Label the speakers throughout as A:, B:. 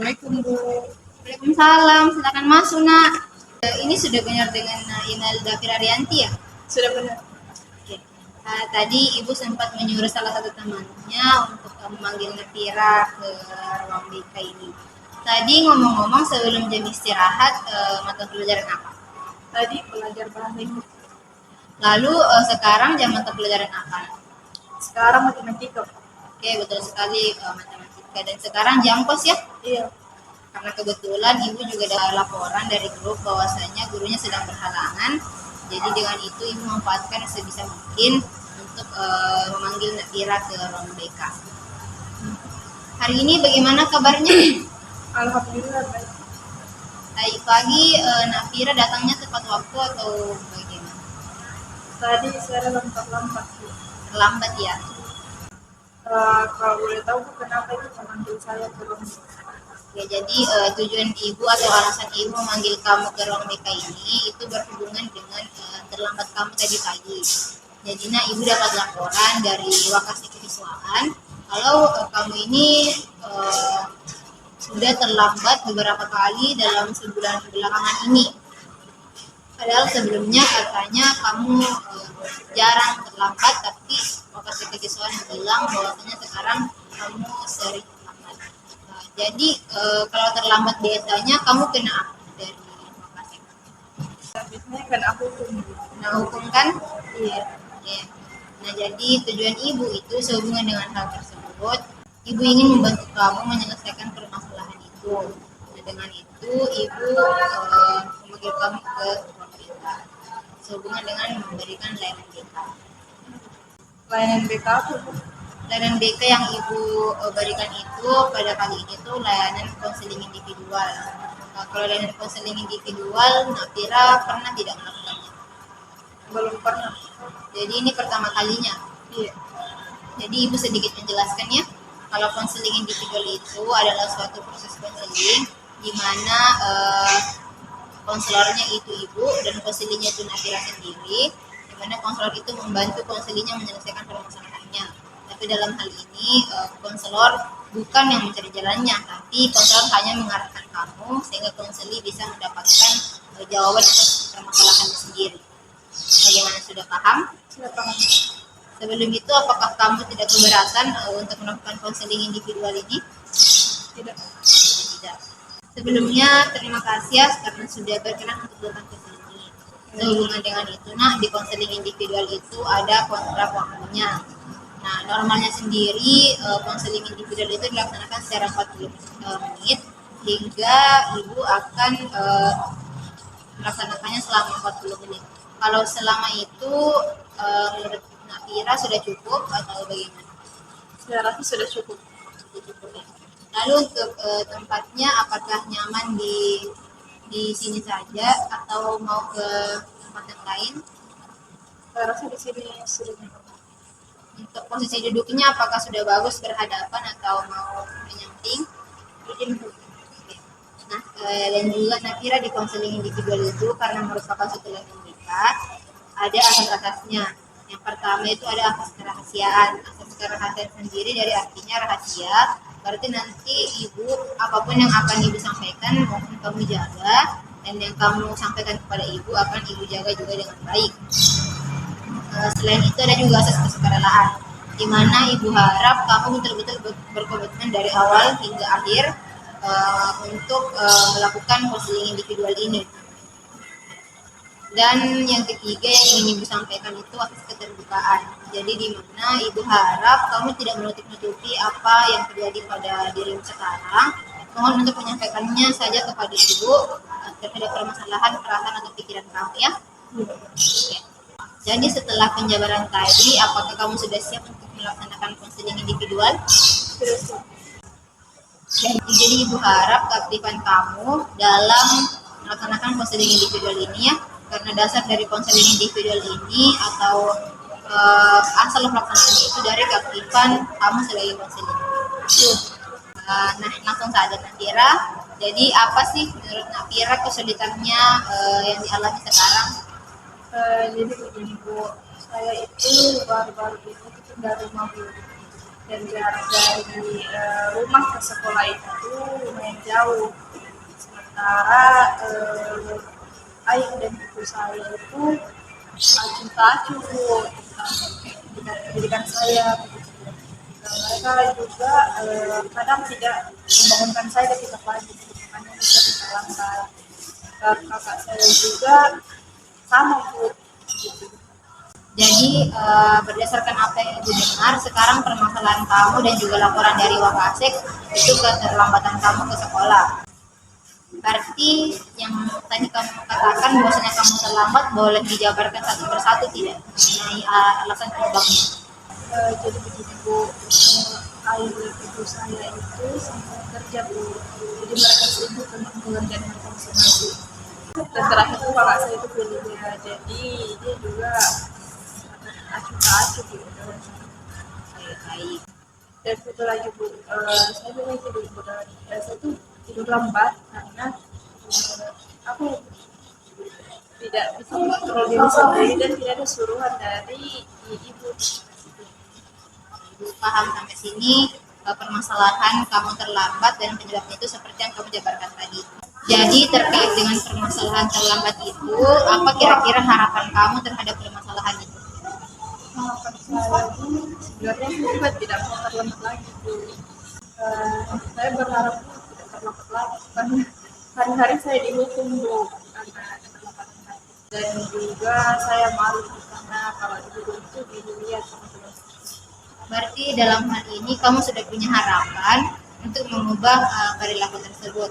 A: Assalamualaikum Bu.
B: Waalaikumsalam, silakan masuk nak. Ini sudah benar dengan email Dafira Rianti ya?
A: Sudah benar.
B: Oke. Tadi ibu sempat menyuruh salah satu temannya untuk memanggil Dafira ke ruang BK ini. Tadi ngomong-ngomong sebelum jam istirahat, mata pelajaran apa?
A: Tadi belajar bahasa Inggris.
B: Lalu sekarang jam mata pelajaran apa?
A: Sekarang matematika.
B: Oke, betul sekali, matematika. Dan sekarang jam kos ya?
A: Iya.
B: Karena kebetulan ibu juga ada laporan dari grup bahwasanya gurunya sedang berhalangan. Jadi dengan itu ibu memanfaatkan sebisa mungkin untuk memanggil Dafira ke ruang BK. Hari ini bagaimana kabarnya?
A: Alhamdulillah baik.
B: Tadi pagi Dafira datangnya tepat waktu atau bagaimana?
A: Tadi saya lambat-lambat.
B: Terlambat ya?
A: Kalau boleh tahu Bu, kenapa itu memanggil saya ke ruang BK?
B: Ya, jadi tujuan ibu atau alasan ibu memanggil kamu ke ruang BK ini itu berhubungan dengan terlambat kamu tadi pagi. Jadi ibu dapat laporan dari Wakasih Kekiswaan kalau kamu ini sudah terlambat beberapa kali dalam sebulan belakangan ini. Padahal sebelumnya katanya kamu jarang terlambat, tapi Wakasih Kekiswaan bilang bahwasanya sekarang kamu sering terlambat. Jadi kalau terlambat biasanya kamu kena apa dari Wakasih?
A: Biasanya kan aku
B: Kena hukum kan?
A: Iya.
B: Ya. Nah, jadi tujuan ibu itu sehubungan dengan hal tersebut, ibu ingin membantu kamu menyelesaikan permasalahan itu. Nah, dengan itu ibu memanggil kamu ke ruang BK sehubungan dengan memberikan layanan BK.
A: Layanan BK apa Bu?
B: Layanan BK yang ibu berikan itu pada kali ini tuh layanan konseling individual. Kalau layanan konseling individual, Dafira pernah tidak melakukannya?
A: Belum pernah.
B: Jadi ini pertama kalinya.
A: Iya.
B: Jadi ibu sedikit menjelaskan ya. Kalau konseling individual itu adalah suatu proses konseling di mana konselornya itu ibu dan konselingnya itu Dafira sendiri, di mana konselor itu membantu konselingnya menyelesaikan permasalahannya. Tapi dalam hal ini konselor bukan yang mencari jalannya, tapi konselor hanya mengarahkan kamu sehingga konseli bisa mendapatkan jawaban atas permasalahan sendiri. Bagaimana, sudah paham?
A: Sudah paham.
B: Sebelum itu apakah kamu tidak keberatan untuk melakukan konseling individual ini?
A: Tidak.
B: Tidak. Sebelumnya terima kasih ya karena sudah berkenan untuk datang ke sini. Sehubungan dengan itu, di konseling individual itu ada kontrak waktunya. Nah, normalnya sendiri konseling individual itu dilaksanakan secara 40 menit hingga ibu akan melaksanakannya selama 40 menit. Kalau selama itu menurut Dafira sudah cukup atau bagaimana?
A: Saya rasa sudah cukup.
B: Cukup ya. Lalu untuk tempatnya apakah nyaman di sini saja atau mau ke tempat yang lain?
A: Saya rasa di sini sudah cukup.
B: Untuk posisi duduknya apakah sudah bagus berhadapan atau mau menyamping?
A: Begini Bu.
B: Nah, dan juga Dafira di konseling individual itu karena merupakan suatu layanan BK, ada asas-asasnya. Yang pertama itu ada asas kerahasiaan. Asas kerahasiaan sendiri dari artinya rahasia. Berarti nanti ibu, apapun yang akan ibu sampaikan mohon kamu jaga, dan yang kamu sampaikan kepada ibu akan ibu jaga juga dengan baik. Selain itu ada juga asas kesukarelaan, di mana ibu harap kamu betul-betul berkomitmen dari awal hingga akhir untuk melakukan konseling individual ini. Dan yang ketiga yang ingin ibu sampaikan itu asas keterbukaan. Jadi di mana ibu harap kamu tidak menutup-nutupi apa yang terjadi pada dirimu sekarang. Mohon untuk menyampaikannya saja kepada ibu terhadap permasalahan, perasaan atau pikiran kamu ya. Oke. Jadi setelah penjabaran tadi, apakah kamu sudah siap untuk melaksanakan konseling individual?
A: Sudah siap.
B: Jadi ibu harap keaktifan kamu dalam melaksanakan konseling individual ini ya. Karena dasar dari konseling individual ini atau asal pelaksanaannya itu dari keaktifan kamu sebagai konselor. Nah, langsung saja Dafira. Jadi apa sih menurut Dafira kesulitannya yang dialami sekarang?
A: Jadi begini Bu, saya itu baru-baru ini pindah rumah Bu. dan jarak dari rumah ke sekolah itu lumayan jauh. Sementara ayah dan ibu saya itu acuh tak acuh tentang pendidikan saya. Dan mereka juga kadang tidak membangunkan saya ketika pagi, hanya bisa terlambat. Kakak saya juga sama Bu.
B: Jadi berdasarkan apa yang Ibu dengar, sekarang permasalahan kamu dan juga laporan dari Wakasek itu keterlambatan kamu ke sekolah. Berarti yang tadi kamu katakan bahwasanya kamu terlambat, boleh dijabarkan satu persatu tidak mengenai alasan penyebabnya?
A: Jadi begini Bu, ayah dan ibu saya itu sama kerja Bu, jadi mereka sibuk dengan pekerjaan mereka masing-masing. Dan terakhir itu kakak saya itu kuliah, jadi dia juga acuh tak acuh gitu.
B: Baik.
A: Dan itu lagi Bu, saya juga tidur berat, saya tuh tidur lambat karena aku tidak bisa mengontrol diri sendiri dan tidak ada suruhan dari ibu.
B: Ibu paham sampai sini permasalahan kamu terlambat dan penyebabnya itu seperti yang kamu jabarkan tadi. Jadi terkait dengan permasalahan terlambat itu, apa kira-kira harapan kamu terhadap permasalahan itu?
A: Harapan saya itu sebenarnya juga tidak mau terlambat lagi Bu. Saya berharap tidak terlambat lagi karena hari-hari saya dihukum Bu karena keterlambatan saya. Dan juga saya malu karena kalau dihukum itu dilihat sama teman.
B: Berarti dalam hal ini kamu sudah punya harapan untuk mengubah perilaku tersebut.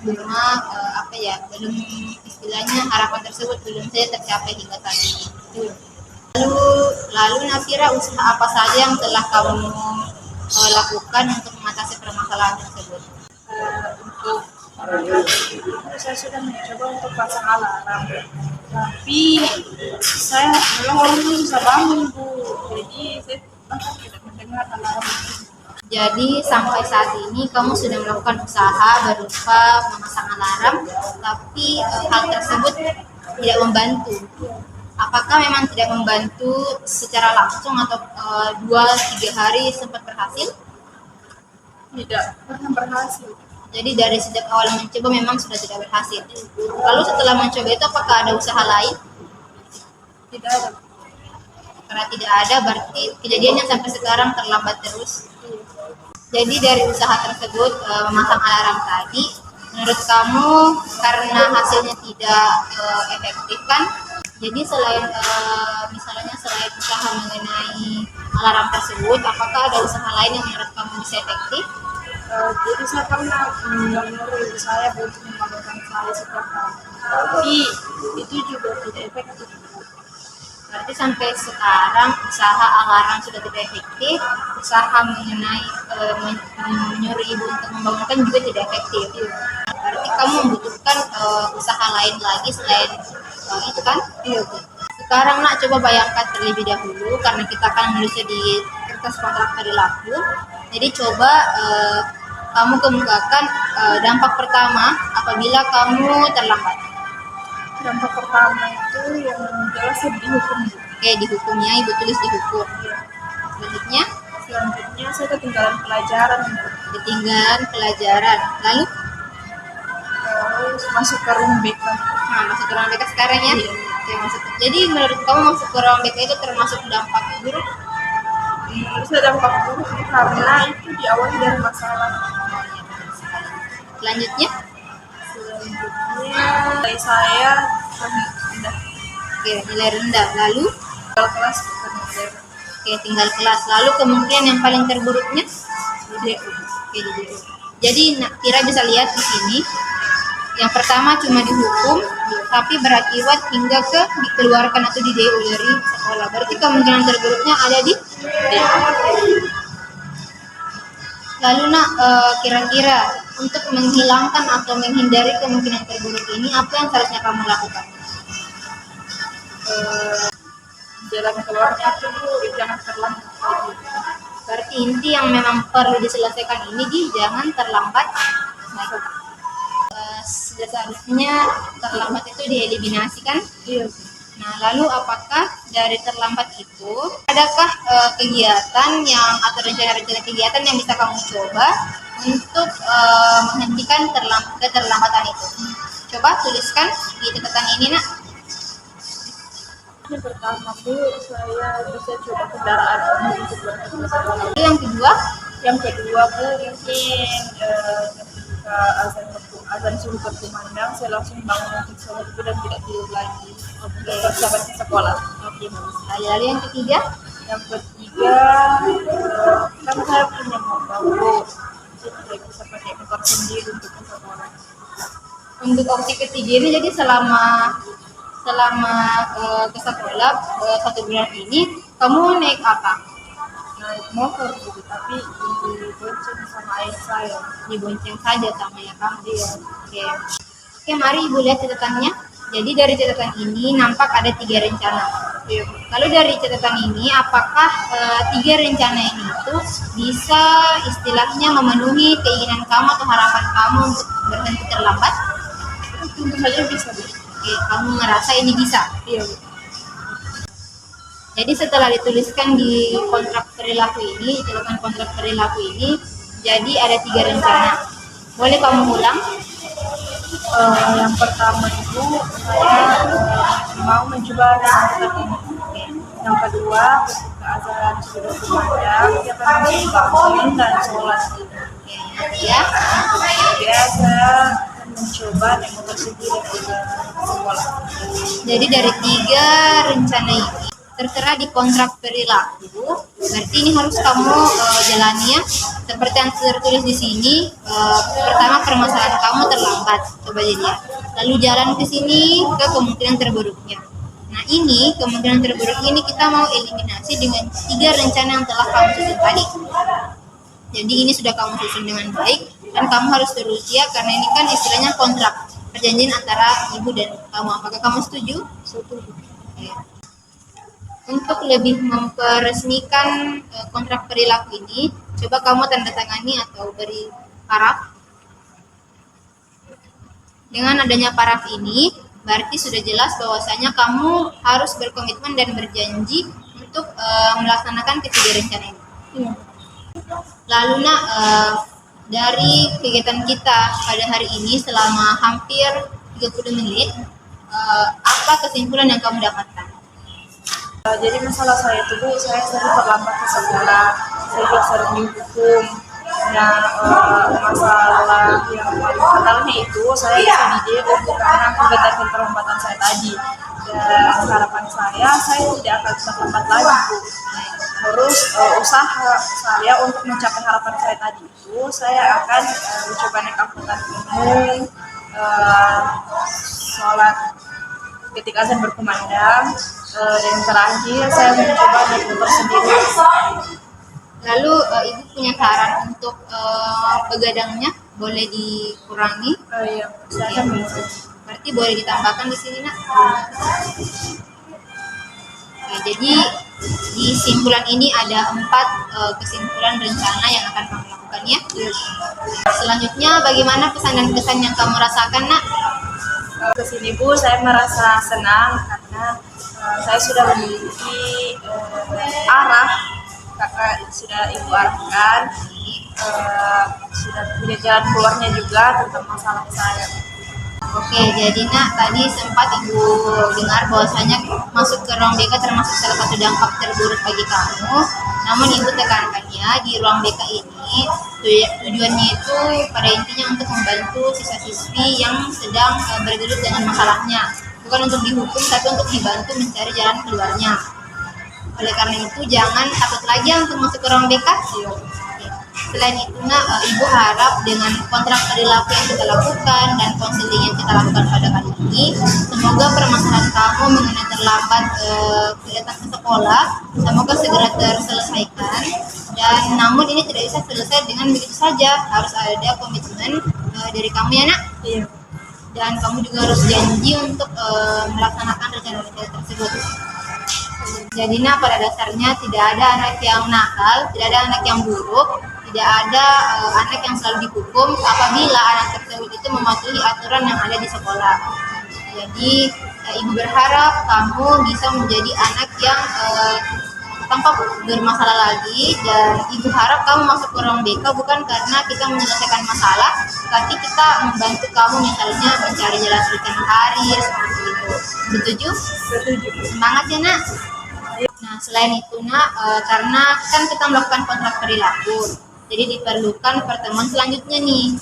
B: Cuma belum istilahnya harapan tersebut belum saja tercapai hingga saat ini. Lalu Nafira, usaha apa saja yang telah kamu lakukan untuk mengatasi permasalahan tersebut?
A: Untuk saya sudah mencoba untuk pasang alarm, tapi saya memang orangnya susah bangun Bu, jadi saya bahkan tidak mendengar alarm.
B: Jadi sampai saat ini kamu sudah melakukan usaha berupa memasang alarm, tapi hal tersebut tidak membantu. Apakah memang tidak membantu secara langsung atau 2-3 hari sempat berhasil?
A: Tidak pernah berhasil.
B: Jadi dari sejak awal mencoba memang sudah tidak berhasil. Lalu setelah mencoba itu apakah ada usaha lain?
A: Tidak ada.
B: Karena tidak ada berarti kejadiannya sampai sekarang terlambat terus. Jadi dari usaha tersebut memasang alarm tadi, menurut kamu karena hasilnya tidak efektif kan? Jadi misalnya selain usaha mengenai alarm tersebut, apakah ada usaha lain yang menurut kamu bisa efektif?
A: Jadi saya pernah menurut ibu saya untuk membangunkan saya setiap hari, tapi itu juga tidak efektif.
B: Berarti sampai sekarang usaha alarm sudah tidak efektif, usaha mengenai menyuruh ibu untuk membangunkan juga tidak efektif. Berarti kamu membutuhkan usaha lain lagi selain itu kan?
A: Iya.
B: Sekarang nak coba bayangkan terlebih dahulu karena kita akan menulisnya di kertas kontrak perilaku. Jadi coba kamu kemukakan dampak pertama apabila kamu terlambat.
A: Dampak pertama itu yang jelas dihukum.
B: Oke, dihukumnya ibu tulis dihukum.
A: Selanjutnya saya ketinggalan pelajaran.
B: Ketinggalan pelajaran. Lalu
A: masuk ke room BK.
B: Nah, masuk ke ruang BK sekarang ya.
A: Iya.
B: Oke, jadi menurut kamu masuk ke ruang BK itu termasuk dampak buruk?
A: Menurut saya dampak buruk karena itu diawali dari masalah.
B: Selanjutnya
A: Nilai saya rendah.
B: oke, nilai rendah. Lalu
A: Tinggal kelas bukan nilai.
B: oke, tinggal kelas. Lalu kemungkinan yang paling terburuknya
A: Jadi
B: oke, di DO. Jadi Kira bisa lihat di sini. Yang pertama cuma dihukum, tapi berakibat hingga ke dikeluarkan atau di DO dari sekolah. Berarti kemungkinan terburuknya ada di DO. Lalu kira-kira untuk menghilangkan atau menghindari kemungkinan terburuk ini, apa yang seharusnya kamu lakukan?
A: jalan keluarnya itu jangan terlambat.
B: Berarti inti yang memang perlu diselesaikan ini jangan terlambat. Seharusnya terlambat itu dieliminasikan.
A: Iya.
B: Nah, lalu apakah dari terlambat itu, adakah kegiatan yang atau rencana-rencana kegiatan yang bisa kamu coba untuk menghentikan keterlambatan itu? Coba tuliskan di catatan ini, Nak.
A: Yang pertama tuh saya bisa coba kendaraan umum untuk berangkat ke sekolah.
B: Lalu yang kedua,
A: Yang kedua tuh mungkin ketika azan subuh berkumandang, saya langsung bangun untuk sholat itu dan tidak tidur lagi untuk persiapan ke sekolah.
B: oke, bagus sekali. Lalu yang ketiga,
A: Yang ketiga, kan saya punya motor, saya tidak bisa pakai motor sendiri untuk ke sekolah.
B: untuk opsi ketiga ini jadi selama ke sekolah 1 bulan ini kamu naik apa?
A: Naik motor gitu, tapi dibonceng sama ayah saya.
B: Dibonceng saja sama ya kamu. Oke, mari ibu lihat catatannya. Jadi dari catatan ini nampak ada 3 rencana. Lalu dari catatan ini, apakah 3 rencana ini itu bisa istilahnya memenuhi keinginan kamu atau harapan kamu untuk berhenti terlambat?
A: Tentu saja bisa, Bu.
B: Oke, kamu merasa ini bisa?
A: Iya, Bu.
B: Jadi setelah dituliskan di kontrak perilaku ini, catatan kontrak perilaku ini, jadi ada 3 rencana. Boleh kamu ulang?
A: Yang pertama itu saya mau mencoba dengan ini. Yang kedua, ketika azan sudah berkumandang, kita akan bangun dan sholat.
B: Oke, ya.
A: Ketiga, saya akan mencoba naik motor sendiri ke sekolah.
B: Jadi dari 3 rencana ini tertera di kontrak perilaku, berarti ini harus kamu jalani ya. Seperti yang tertulis di sini, pertama permasalahan kamu terlambat, coba jadi ya. Lalu jalan ke sini ke kemungkinan terburuknya. Nah ini kemungkinan terburuk ini kita mau eliminasi dengan 3 rencana yang telah kamu susun tadi. Jadi ini sudah kamu susun dengan baik dan kamu harus terus ya, karena ini kan istilahnya kontrak perjanjian antara ibu dan kamu. Apakah kamu setuju?
A: Setuju.
B: Oke. Untuk lebih memperesmikan kontrak perilaku ini, coba kamu tanda tangani atau beri paraf. Dengan adanya paraf ini, berarti sudah jelas bahwasanya kamu harus berkomitmen dan berjanji untuk melaksanakan ketiga rencana ini.
A: Iya.
B: Lalu Nak, dari kegiatan kita pada hari ini selama hampir 30 menit, apa kesimpulan yang kamu dapatkan?
A: Jadi masalah saya itu, Bu, saya sering terlambat ke sekolah, saya juga sering dihukum. Nah, masalah yang paling fatalnya itu saya bisa di-DO karena kegiatan keterlambatan saya tadi. Dan harapan saya tidak akan terlambat lagi, Bu. Terus usaha saya untuk mencapai harapan saya tadi itu, saya akan mencoba naik angkutan umum, sholat ketika azan berkumandang, dan terakhir saya mencoba naik motor sendiri.
B: Lalu ibu punya saran untuk begadangnya, boleh dikurangi?
A: Iya, saya akan mencoba.
B: Berarti boleh ditambahkan di sini Nak. Oke, jadi di simpulan ini ada 4 kesimpulan rencana yang akan kamu lakukan ya. Selanjutnya bagaimana pesan dan kesan yang kamu rasakan Nak?
A: Kesini, Bu, saya merasa senang karena saya sudah memiliki arah, karena sudah ibu arahkan, sudah punya jalan keluarnya juga tentang masalah saya.
B: Oke, jadi Nak, tadi sempat Ibu dengar bahwasanya masuk ke ruang BK termasuk salah satu dampak terburuk bagi kamu. Namun Ibu tekankannya di ruang BK ini tujuannya itu pada intinya untuk membantu siswa-siswi yang sedang bergelut dengan masalahnya. Bukan untuk dihukum, tapi untuk dibantu mencari jalan keluarnya. Oleh karena itu, jangan takut lagi untuk masuk ke ruang BK. Selain itu, Nak, Ibu harap dengan kontrak perilaku yang kita lakukan dan konseling yang kita lakukan pada kali ini, semoga permasalahan kamu mengenai terlambat datang ke sekolah, semoga segera terselesaikan. Dan namun ini tidak bisa selesai dengan begitu saja, harus ada komitmen dari kamu ya Nak.
A: Iya.
B: Dan kamu juga harus janji untuk melaksanakan rencana-rencana tersebut. Jadi Nak, pada dasarnya tidak ada anak yang nakal, tidak ada anak yang buruk, tidak ada anak yang selalu dihukum apabila anak tersebut itu mematuhi aturan yang ada di sekolah. Jadi Ibu berharap kamu bisa menjadi anak yang tanpa bermasalah lagi, dan ibu harap kamu masuk ke ruang BK bukan karena kita menyelesaikan masalah, tapi kita membantu kamu misalnya mencari jalan solusi karir seperti itu. Setuju?
A: Setuju.
B: Semangat ya nak. Nah selain itu nak, karena kan kita melakukan kontrak perilaku, jadi diperlukan pertemuan selanjutnya nih.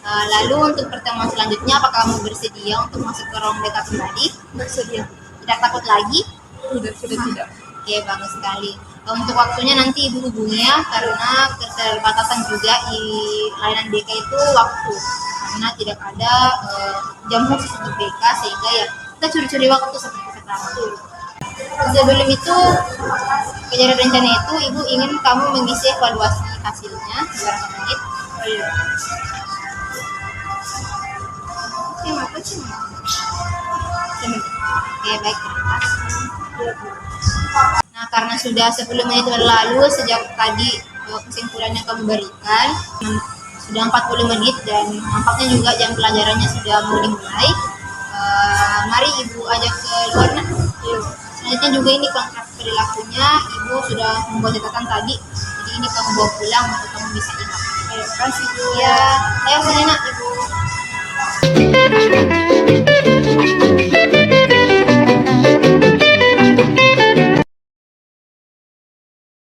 B: Lalu untuk pertemuan selanjutnya, apakah kamu bersedia untuk masuk ke ruang BK kembali?
A: Bersedia.
B: Tidak takut lagi?
A: Sudah tidak.
B: Oke, bagus sekali. Untuk waktunya nanti ibu hubungi ya, karena keterbatasan juga di layanan BK itu waktu, karena tidak ada jam khusus untuk BK, sehingga ya kita curi-curi waktu seperti sekarang. Sebelum itu, kejar rencana itu ibu ingin kamu mengisi evaluasi hasilnya beberapa menit.
A: Oh iya.
B: Oke, apa sih? Oke, baik, terima kasih. Nah, karena sudah 10 menit berlalu sejak tadi kesimpulan yang kamu berikan, sudah 40 menit dan nampaknya juga jam pelajarannya sudah mau dimulai. Mari ibu ajak keluar nah. Selanjutnya juga ini kontrak perilakunya, ibu sudah membuat catatan tadi, jadi ini kamu bawa pulang untuk kamu bisa ingat.
A: Terima kasih Bu.
B: Ya, ayo sini nak ibu.